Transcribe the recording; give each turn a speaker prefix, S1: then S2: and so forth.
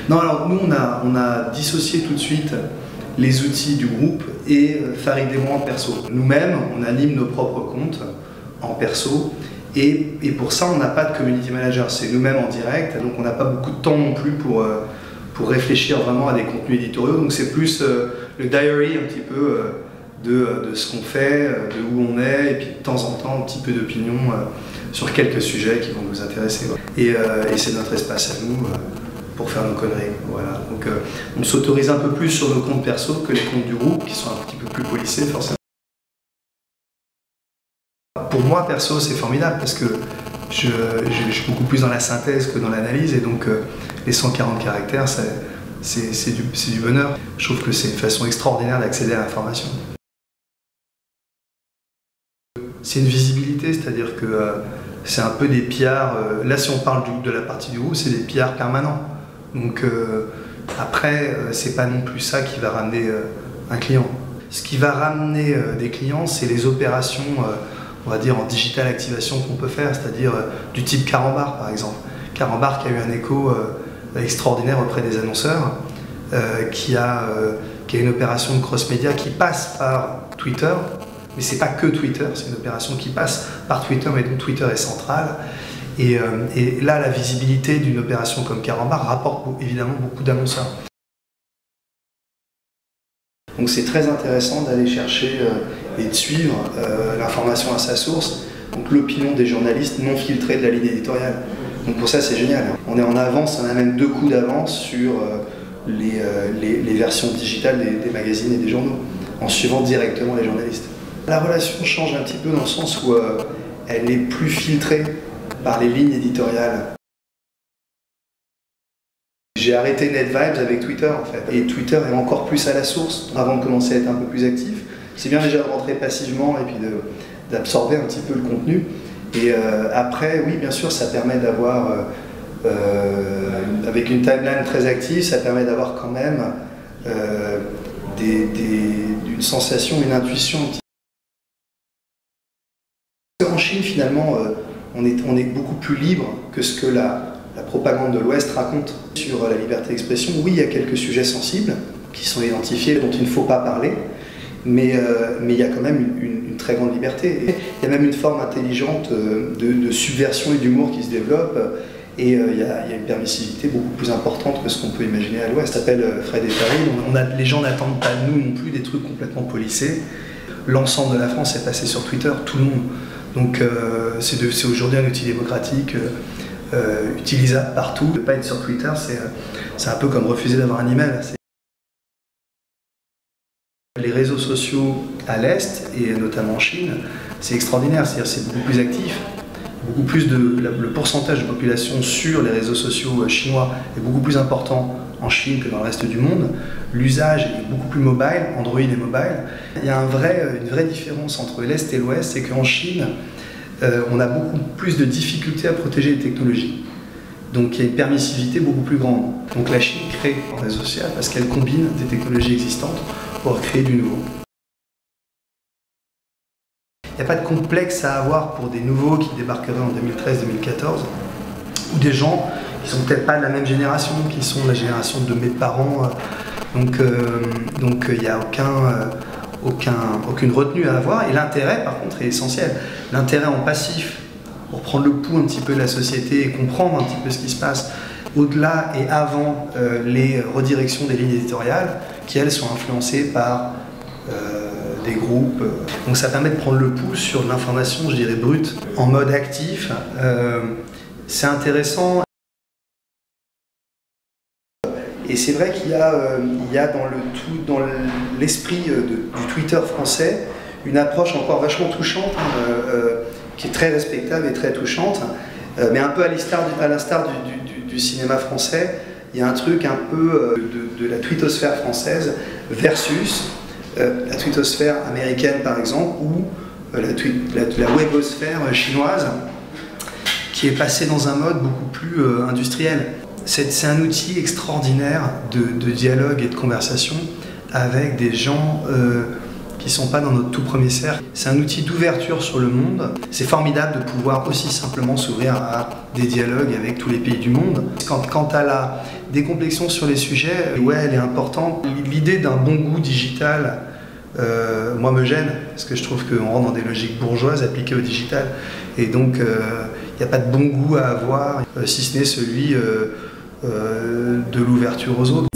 S1: Non, alors nous on a dissocié tout de suite les outils du groupe et Farid et moi en perso. Nous-mêmes, on anime nos propres comptes en perso et pour ça on n'a pas de community manager, c'est nous-mêmes en direct, donc on n'a pas beaucoup de temps non plus pour réfléchir vraiment à des contenus éditoriaux, donc c'est plus le diary un petit peu de ce qu'on fait, de où on est, et puis de temps en temps un petit peu d'opinion sur quelques sujets qui vont nous intéresser. Et c'est notre espace à nous pour faire nos conneries. Voilà. Donc on s'autorise un peu plus sur nos comptes perso que les comptes du groupe, qui sont un petit peu plus policés forcément. Pour moi perso c'est formidable parce que je suis beaucoup plus dans la synthèse que dans l'analyse, et donc les 140 caractères c'est du bonheur. Je trouve que c'est une façon extraordinaire d'accéder à l'information. C'est une visibilité, c'est-à-dire que c'est un peu des pillards, là si on parle de la partie du groupe, c'est des pillards permanents. Donc après, c'est pas non plus ça qui va ramener un client. Ce qui va ramener des clients, c'est les opérations, on va dire en digital activation qu'on peut faire, c'est-à-dire du type Carambar par exemple. Carambar qui a eu un écho extraordinaire auprès des annonceurs, qui a une opération de cross-média qui passe par Twitter, mais c'est pas que Twitter, c'est une opération qui passe par Twitter, mais dont Twitter est central. Et là, la visibilité d'une opération comme Carambar rapporte évidemment beaucoup d'annonceurs. Donc c'est très intéressant d'aller chercher et de suivre l'information à sa source, donc l'opinion des journalistes non filtrés de la ligne éditoriale. Donc pour ça c'est génial. On est en avance, on a même 2 coups d'avance sur les versions digitales des magazines et des journaux, en suivant directement les journalistes. La relation change un petit peu dans le sens où elle est plus filtrée par les lignes éditoriales. J'ai arrêté NetVibes avec Twitter en fait, et Twitter est encore plus à la source avant de commencer à être un peu plus actif. C'est bien déjà de rentrer passivement et puis d'absorber un petit peu le contenu. Et après, oui, bien sûr, ça permet d'avoir, avec une timeline très active, ça permet d'avoir quand même une sensation, une intuition. En Chine, finalement, on est beaucoup plus libre que ce que la propagande de l'Ouest raconte sur la liberté d'expression. Oui, il y a quelques sujets sensibles qui sont identifiés, dont il ne faut pas parler, mais il y a quand même une très grande liberté. Et il y a même une forme intelligente de subversion et d'humour qui se développe, et il y a une permissivité beaucoup plus importante que ce qu'on peut imaginer à l'Ouest. Ça s'appelle Fred et Farid. Les gens n'attendent pas de nous non plus des trucs complètement policés. L'ensemble de la France est passé sur Twitter, tout le monde. Donc c'est aujourd'hui un outil démocratique, utilisable partout. Ne pas être sur Twitter, c'est un peu comme refuser d'avoir un email. Les réseaux sociaux à l'Est, et notamment en Chine, c'est extraordinaire, c'est-à-dire c'est beaucoup plus actif. Beaucoup plus le pourcentage de population sur les réseaux sociaux chinois est beaucoup plus important en Chine que dans le reste du monde. L'usage est beaucoup plus mobile, Android est mobile. Il y a une vraie différence entre l'Est et l'Ouest, c'est qu'en Chine, on a beaucoup plus de difficultés à protéger les technologies. Donc il y a une permissivité beaucoup plus grande. Donc la Chine crée un réseau social parce qu'elle combine des technologies existantes pour créer du nouveau. Il n'y a pas de complexe à avoir pour des nouveaux qui débarqueraient en 2013-2014, ou des gens qui ne sont peut-être pas de la même génération, qui sont de la génération de mes parents. Donc il n'y a aucune retenue à avoir, et l'intérêt par contre est essentiel. L'intérêt en passif, pour prendre le pouls un petit peu de la société et comprendre un petit peu ce qui se passe au-delà et avant les redirections des lignes éditoriales, qui elles sont influencées par des groupes. Donc ça permet de prendre le pouls sur l'information, je dirais, brute, en mode actif. C'est intéressant. Et c'est vrai qu'il y a dans l'esprit du Twitter français une approche encore vachement touchante, qui est très respectable et très touchante, mais un peu à l'instar du cinéma français. Il y a un truc un peu de la twittosphère française versus la twittosphère américaine par exemple, ou la webosphère chinoise, qui est passée dans un mode beaucoup plus industriel. C'est un outil extraordinaire de dialogue et de conversation avec des gens qui ne sont pas dans notre tout premier cercle. C'est un outil d'ouverture sur le monde. C'est formidable de pouvoir aussi simplement s'ouvrir à des dialogues avec tous les pays du monde. Quant à la décomplexion sur les sujets, ouais, elle est importante. L'idée d'un bon goût digital, moi me gêne, parce que je trouve qu'on rentre dans des logiques bourgeoises appliquées au digital. Et donc, il n'y a pas de bon goût à avoir, si ce n'est celui de l'ouverture aux autres.